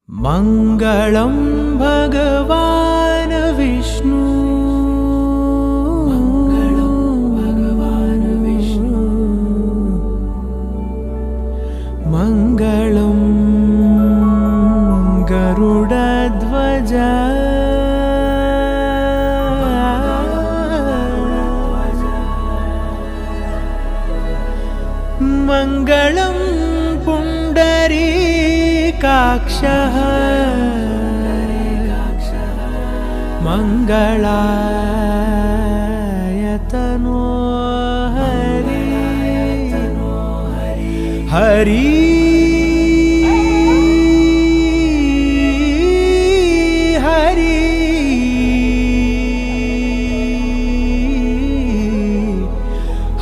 मङ्गलं भगवान् विष्णु मङ्गलं गरुडध्वज मङ्गलं पुण्डरीकाक्षः मङ्गलायतनो हरि हरि हरि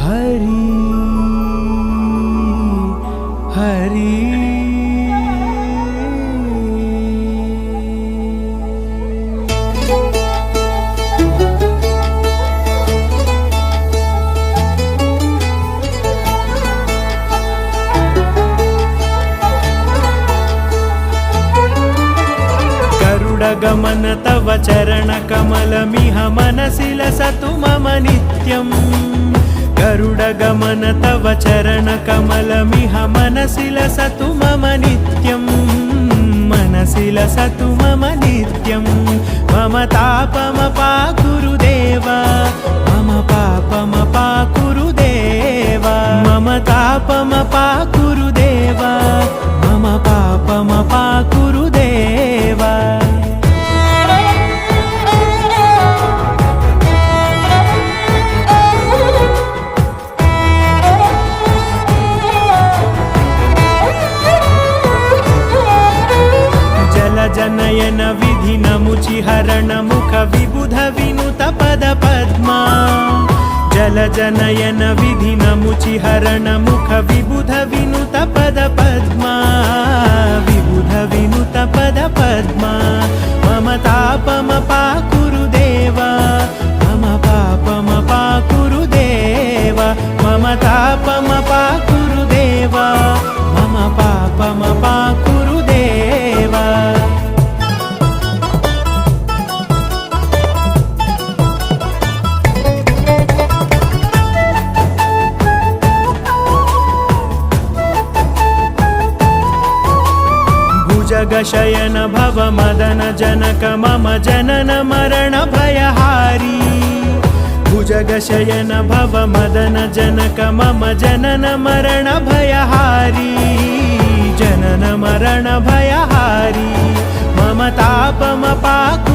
हरि हरि गरुडगमन तव चरणकमलमिह मनसि लसतु मम नित्यम् गरुडगमन तव चरणकमलमिह मनसि लसतु मम नित्यम् मनसि लसतु मम नित्यम् मम तापमपाकुरु देव मम पापमपाकुरु देव मम तापमपाकुरु देव मम पापमपाकुरु देव जनयन विधि नमुचिहरण मुख विबुध विनुत पद पद्मा जल जनयन विधि नमुचिहरण मुख विबुध विनुत पद पद्मा विबुध विनुत पद पद्मा मम तापमपाकुरु देव मम पापमपाकुरु देव मम तापमपाकुरु देव मम पापमपाकुरु देव जगशयन भव मदन जनक मम जनन मरण भयहारी भुजगशयन भव मदन जनक मम जनन मरण भयहारी जनन मरण भयहारी मम तापमपाकुरु